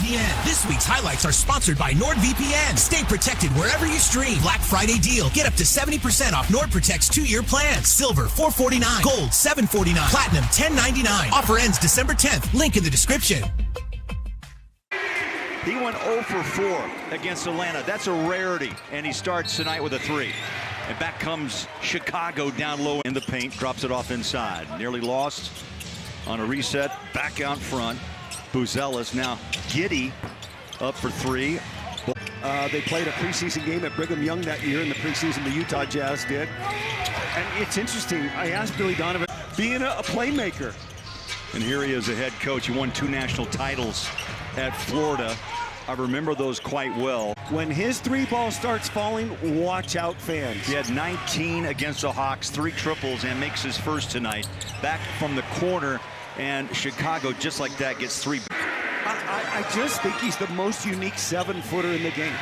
NordVPN. This week's highlights are sponsored by NordVPN. Stay protected wherever you stream. Black Friday deal. Get up to 70% off NordProtect's 2-year plan. Silver, $449. Gold, $749. Platinum, $1099. Offer ends December 10th. Link in the description. He went 0 for 4 against Atlanta. That's a rarity. And he starts tonight with a 3. And back comes Chicago down low in the paint. Drops it off inside. Nearly lost on a reset. Back out front. Buzelis now. Giddey up for 3. They played a preseason game at Brigham Young that year in the preseason. The Utah Jazz did. And it's interesting. I asked Billy Donovan, being a playmaker. And here he is, a head coach. He won 2 national titles at Florida. I remember those quite well. When his 3-ball starts falling, watch out, fans. He had 19 against the Hawks, 3 triples, and makes his first tonight. Back from the corner, and Chicago, just like that, gets 3. I just think he's the most unique 7-footer in the game.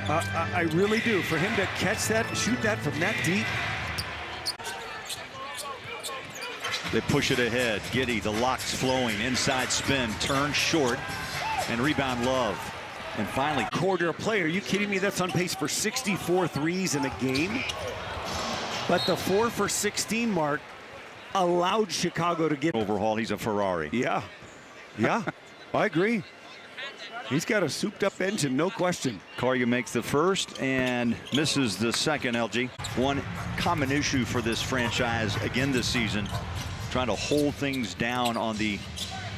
I really do. For him to catch that and shoot that from that deep. They push it ahead. Giddey, the locks flowing, inside spin, turn short, and rebound Love. And finally, quarter a player. Are you kidding me? That's on pace for 64 threes in a game. But the 4 for 16 mark allowed Chicago to get overhaul. He's a Ferrari. Yeah, I agree. He's got a souped-up engine, no question. Collier makes the first and misses the second, LG. One common issue for this franchise again this season, trying to hold things down on the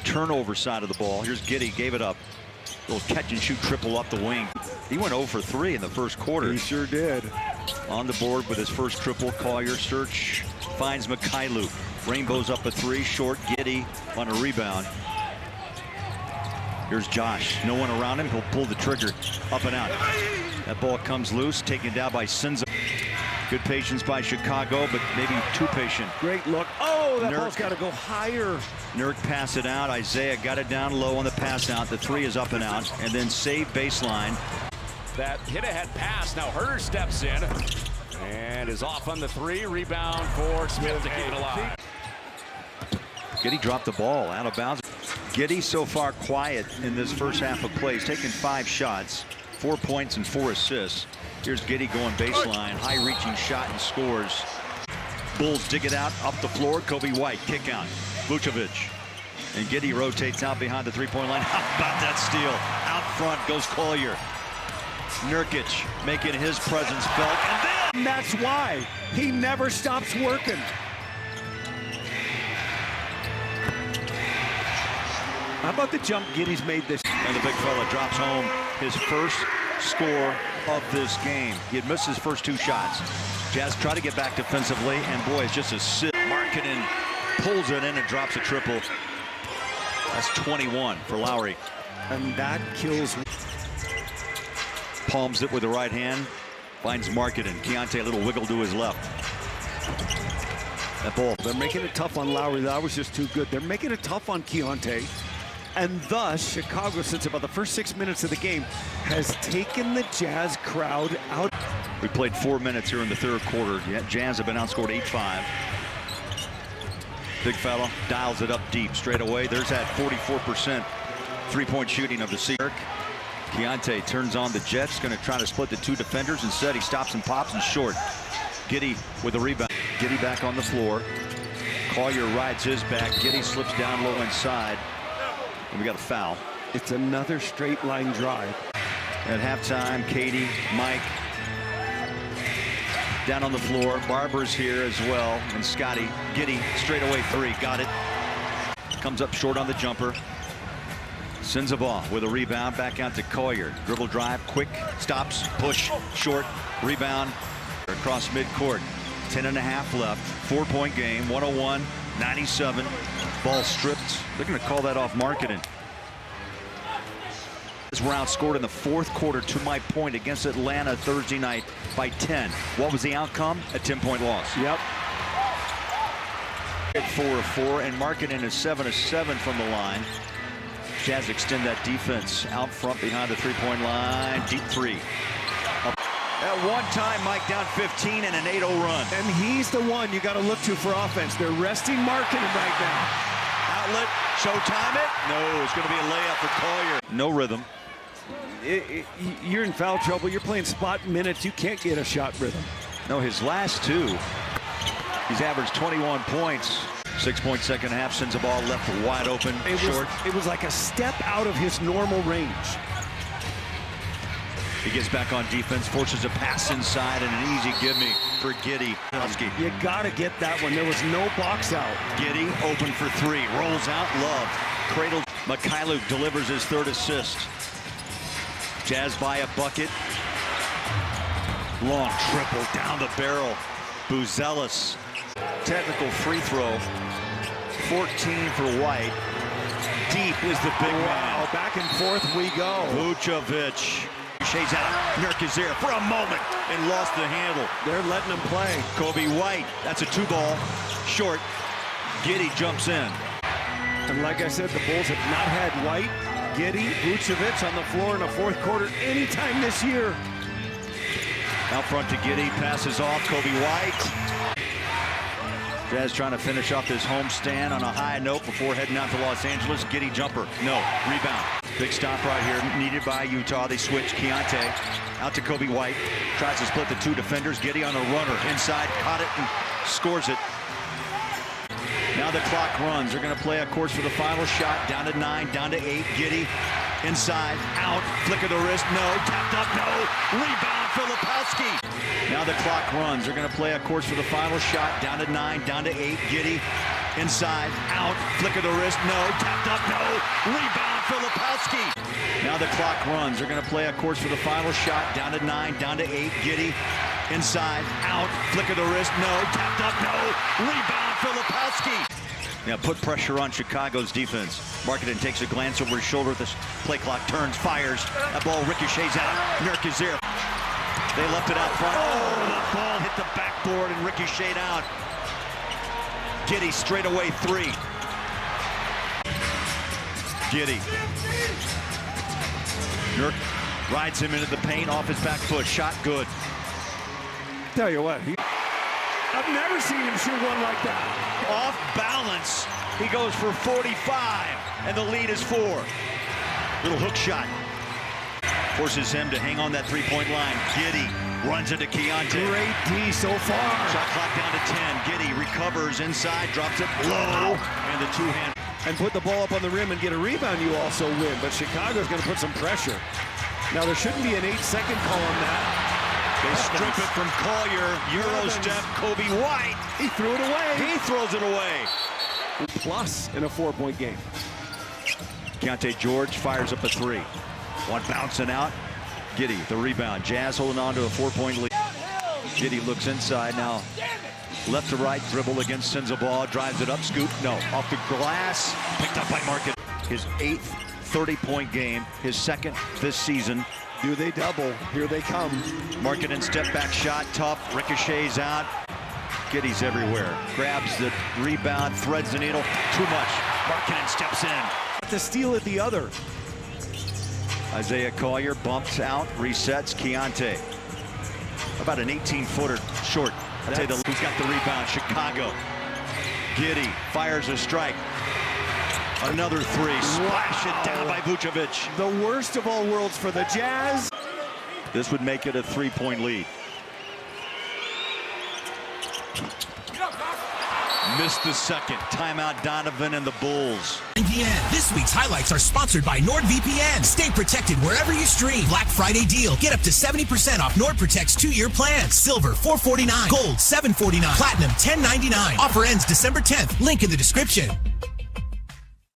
turnover side of the ball. Here's Giddey, gave it up. Little catch and shoot triple up the wing. He went 0 for 3 in the first quarter. He sure did. On the board with his first triple. Collier search finds Mikhailu. Rainbows up a 3, short. Giddey on a rebound. Here's Josh. No one around him. He'll pull the trigger up and out. That ball comes loose, taken down by Sinza. Good patience by Chicago, but maybe too patient. Great look. Oh, that ball's got to go higher. Nurk pass it out. Isaiah got it down low on the pass out. The 3 is up and out, and then save baseline. That hit-ahead pass. Now Herter steps in and is off on the 3. Rebound for Smith to keep it alive. Giddey dropped the ball out of bounds. Giddey so far quiet in this first half of play. He's taken 5 shots, 4 points and 4 assists. Here's Giddey going baseline, high-reaching shot and scores. Bulls dig it out, up the floor. Kobe White, kick out. Vucevic. And Giddey rotates out behind the 3-point line. How about that steal? Out front goes Collier. Nurkic making his presence felt. And that's why he never stops working. How about the jump Giddey's made this? And the big fella drops home his first score of this game. He had missed his first 2 shots. Jazz try to get back defensively, and boy, it's just a sit. Markkanen pulls it in and drops a triple. That's 21 for Lowry. And that kills. Palms it with the right hand. Finds Markkanen. Keontae a little wiggle to his left. That ball. They're making it tough on Lowry. That was just too good. They're making it tough on Keontae. And thus, Chicago, since about the first 6 minutes of the game, has taken the Jazz crowd out. We played 4 minutes here in the third quarter. Jazz have been outscored 8-5. Big fella dials it up deep straight away. There's that 44% 3-point shooting of the season. Keontae turns on the Jets, going to try to split the 2 defenders. Instead, he stops and pops and short. Giddey with a rebound. Giddey back on the floor. Collier rides his back. Giddey slips down low inside. And we got a foul. It's another straight line drive. At halftime, Katie, Mike down on the floor. Barber's here as well, and Scotty. Giddey straight away 3, got it. Comes up short on the jumper. Sends a ball with a rebound back out to Collier. Dribble drive, quick, stops, push, short, rebound across midcourt. 10.5 left. 4-point game. 101-97. Ball stripped. They're going to call that off Markkanen. We're outscored in the fourth quarter, to my point, against Atlanta Thursday night by 10. What was the outcome? A 10-point loss. Yep. 4 of 4, and Markkanen is 7 of 7 from the line. Jazz extend that defense out front behind the 3-point line. Deep 3. At one time, Mike down 15 and an 8-0 run. And he's the one you got to look to for offense. They're resting Markkanen right now. Outlet. Showtime it? No, it's going to be a layup for Collier. No rhythm. You're in foul trouble. You're playing spot minutes. You can't get a shot rhythm. No, his last two, he's averaged 21 points. 6-point second half, sends the ball left wide open, short. It was like a step out of his normal range. He gets back on defense, forces a pass inside, and an easy give-me for Giddey. You gotta get that one. There was no box out. Giddey open for three, rolls out, Love. Cradles, Mikhailuk delivers his third assist. Jazz by a bucket. Long triple down the barrel. Buzelis. Technical free throw. 14 for White. Deep is the big man. Back and forth we go. Vucevic. Shades out. Nurk is there for a moment and lost the handle. They're letting him play. Kobe White. That's a 2-ball. Short. Giddey jumps in. And like I said, the Bulls have not had White, Giddey, Vucevic on the floor in the fourth quarter anytime this year. Out front to Giddey. Passes off. Kobe White. Jazz trying to finish off this homestand on a high note before heading out to Los Angeles. Giddey jumper. No. Rebound. Big stop right here. Needed by Utah. They switch. Keontae out to Kobe White. Tries to split the two defenders. Giddey on a runner. Inside. Caught it and scores it. Now the clock runs. They're going to play a course for the final shot. Down to 9. Down to 8. Giddey. Inside. Out. Flick of the wrist. No. Tapped up. No. Rebound. Filipowski. Now the clock runs. They're going to play a course for the final shot. Down to 9, down to 8. Giddey inside, out, flick of the wrist, no, tapped up, no, rebound, Filipowski. Now the clock runs. They're going to play a course for the final shot. Down to 9, down to 8. Giddey inside, out, flick of the wrist, no, tapped up, no, rebound, Filipowski. Now put pressure on Chicago's defense. Markkanen takes a glance over his shoulder at the play clock, turns, fires. That ball ricochets out. Nurk is there. They left it out front. Oh, the ball hit the backboard and ricocheted out. Giddey straight away three. Giddey. Nurk rides him into the paint off his back foot. Shot good. Tell you what, I've never seen him shoot one like that. Off balance. He goes for 45, and the lead is 4. Little hook shot. Forces him to hang on that three-point line. Giddey runs into Keontae. Great D so far. Shot clock down to 10. Giddey recovers inside, drops it low, and the two-hand. And put the ball up on the rim and get a rebound, you also win. But Chicago's going to put some pressure. Now, there shouldn't be an 8-second call on that. They strip it from Collier. Euro step, Kobe White. He threw it away. He throws it away. Plus in a 4-point game. Keontae George fires up a 3. One bouncing out. Giddey, the rebound. Jazz holding on to a 4-point lead. Giddey looks inside now. Left to right, dribble against, sends a ball, drives it up, scoop. No, off the glass. Picked up by Markkanen. His 8th 30-point game, his 2nd this season. Do they double? Here they come. Markkanen step back shot, tough, ricochets out. Giddey's everywhere. Grabs the rebound, threads the needle. Too much. Markkanen steps in. To steal at the other. Isaiah Collier bumps out, resets. Keontae. About an 18-footer short. I'll tell you who's got the rebound. Chicago. Giddey fires a strike. Another 3. Splash it down by Vucevic. The worst of all worlds for the Jazz. This would make it a 3-point lead. Missed the second. Timeout Donovan and the Bulls. NordVPN. This week's highlights are sponsored by NordVPN. Stay protected wherever you stream. Black Friday deal. Get up to 70% off NordProtect's 2-year plan. Silver $449. Gold $749. Platinum $1099. Offer ends December 10th. Link in the description.